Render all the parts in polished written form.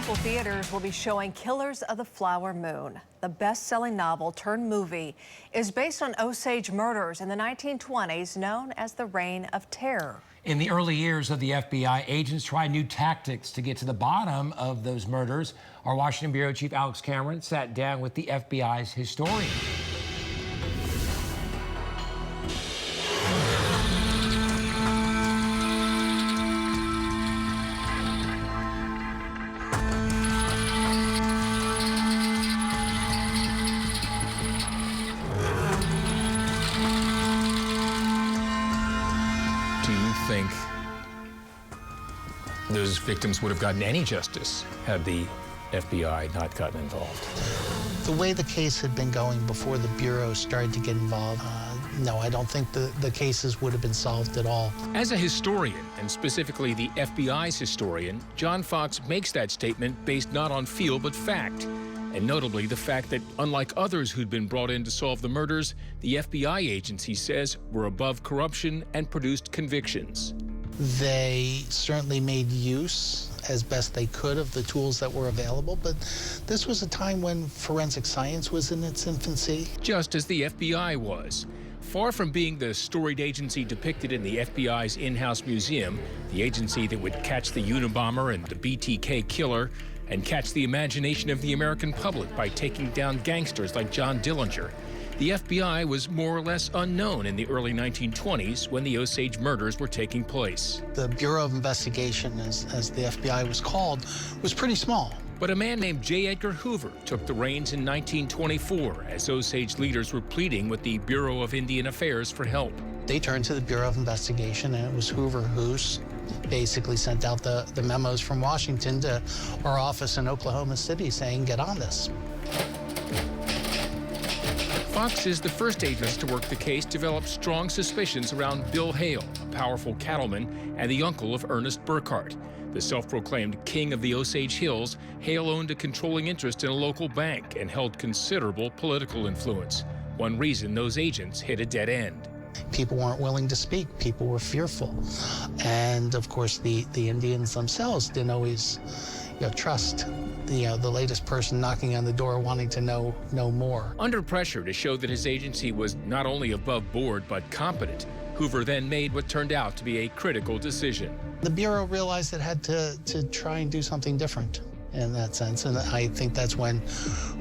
Local theaters will be showing Killers of the Flower Moon. The best-selling novel turned movie is based on Osage murders in the 1920s, known as the Reign of Terror. In the early years of the FBI, agents tried new tactics to get to the bottom of those murders. Our Washington Bureau Chief Alex Cameron sat down with the FBI's historian. Do you think those victims would have gotten any justice had the FBI not gotten involved? The way the case had been going before the Bureau started to get involved, no, I don't think the cases would have been solved at all. As a historian, and specifically the FBI's historian, John Fox makes that statement based not on feel but fact. And notably, the fact that, unlike others who'd been brought in to solve the murders, the FBI agents, he says, were above corruption and produced convictions. They certainly made use, as best they could, of the tools that were available, but this was a time when forensic science was in its infancy. Just as the FBI was. Far from being the storied agency depicted in the FBI's in-house museum, the agency that would catch the Unabomber and the BTK killer, and catch the imagination of the American public by taking down gangsters like John Dillinger, the FBI was more or less unknown in the early 1920s when the Osage murders were taking place. The Bureau of Investigation, as the FBI was called, was pretty small. But a man named J. Edgar Hoover took the reins in 1924 as Osage leaders were pleading with the Bureau of Indian Affairs for help. They turned to the Bureau of Investigation, and it was Hoover who basically sent out the memos from Washington to our office in Oklahoma City saying, get on this. Fox is the first agents to work the case, developed strong suspicions around Bill Hale, a powerful cattleman and the uncle of Ernest Burkhart. The self-proclaimed king of the Osage Hills, Hale owned a controlling interest in a local bank and held considerable political influence. One reason those agents hit a dead end. People weren't willing to speak. People were fearful. And, of course, the Indians themselves didn't always trust the latest person knocking on the door wanting to know more. Under pressure to show that his agency was not only above board but competent, Hoover then made what turned out to be a critical decision. The Bureau realized it had to try and do something different in that sense, and I think that's when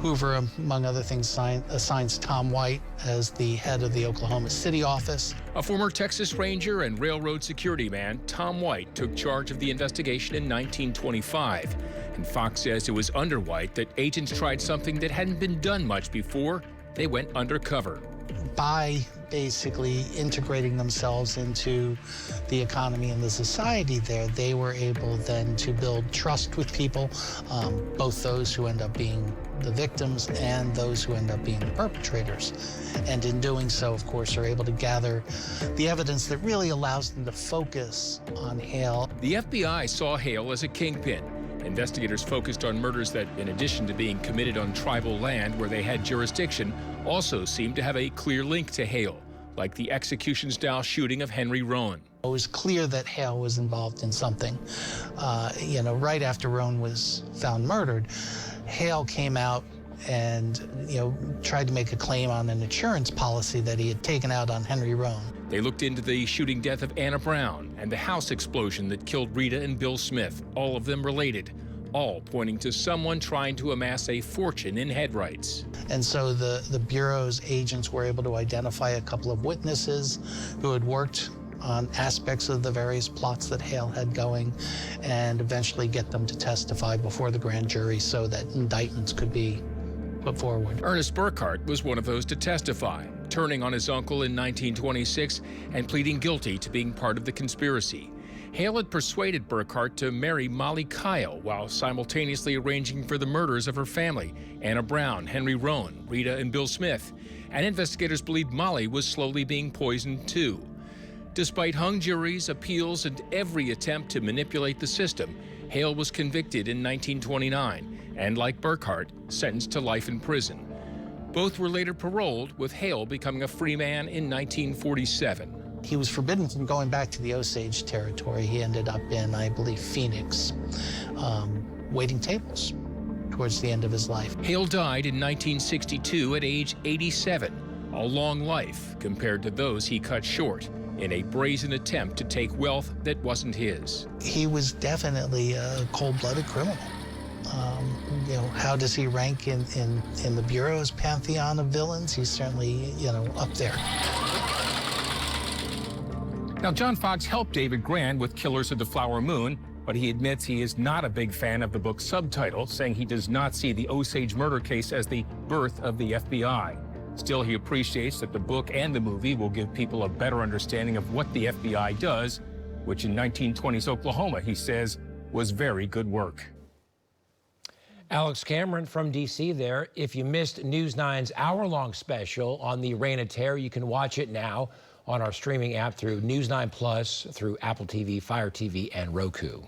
Hoover, among other things, assigns Tom White as the head of the Oklahoma City office. A former Texas Ranger and railroad security man, Tom White took charge of the investigation in 1925. And Fox says it was under White that agents tried something that hadn't been done much before. They went undercover. By basically integrating themselves into the economy and the society there, they were able then to build trust with people, both those who end up being the victims and those who end up being the perpetrators. And in doing so, of course, are able to gather the evidence that really allows them to focus on Hale. The FBI saw Hale as a kingpin. Investigators focused on murders that, in addition to being committed on tribal land where they had jurisdiction, also seemed to have a clear link to Hale, like the execution-style shooting of Henry Rowan. It was clear that Hale was involved in something. Right after Rowan was found murdered, Hale came out and tried to make a claim on an insurance policy that he had taken out on Henry Rowan. They looked into the shooting death of Anna Brown and the house explosion that killed Rita and Bill Smith, all of them related, all pointing to someone trying to amass a fortune in head rights. And so the Bureau's agents were able to identify a couple of witnesses who had worked on aspects of the various plots that Hale had going, and eventually get them to testify before the grand jury so that indictments could be put forward. Ernest Burkhart was one of those to testify, turning on his uncle in 1926 and pleading guilty to being part of the conspiracy. Hale had persuaded Burkhart to marry Molly Kyle while simultaneously arranging for the murders of her family, Anna Brown, Henry Rowan, Rita, and Bill Smith. And investigators believed Molly was slowly being poisoned too. Despite hung juries, appeals, and every attempt to manipulate the system, Hale was convicted in 1929 and, like Burkhart, sentenced to life in prison. Both were later paroled, with Hale becoming a free man in 1947. He was forbidden from going back to the Osage territory. He ended up in, I believe, Phoenix. waiting tables towards the end of his life. Hale died in 1962 at age 87, a long life compared to those he cut short in a brazen attempt to take wealth that wasn't his. He was definitely a cold-blooded criminal. You know, how does he rank in the Bureau's pantheon of villains? He's certainly, you know, up there. Now, John Fox helped David Grand with Killers of the Flower Moon, but he admits he is not a big fan of the book's subtitle, saying he does not see the Osage murder case as the birth of the FBI. Still, he appreciates that the book and the movie will give people a better understanding of what the FBI does, which in 1920s Oklahoma, he says, was very good work. Alex Cameron from D.C. there. If you missed News 9's hour-long special on the Reign of Terror, you can watch it now on our streaming app through News 9 Plus, through Apple TV, Fire TV, and Roku.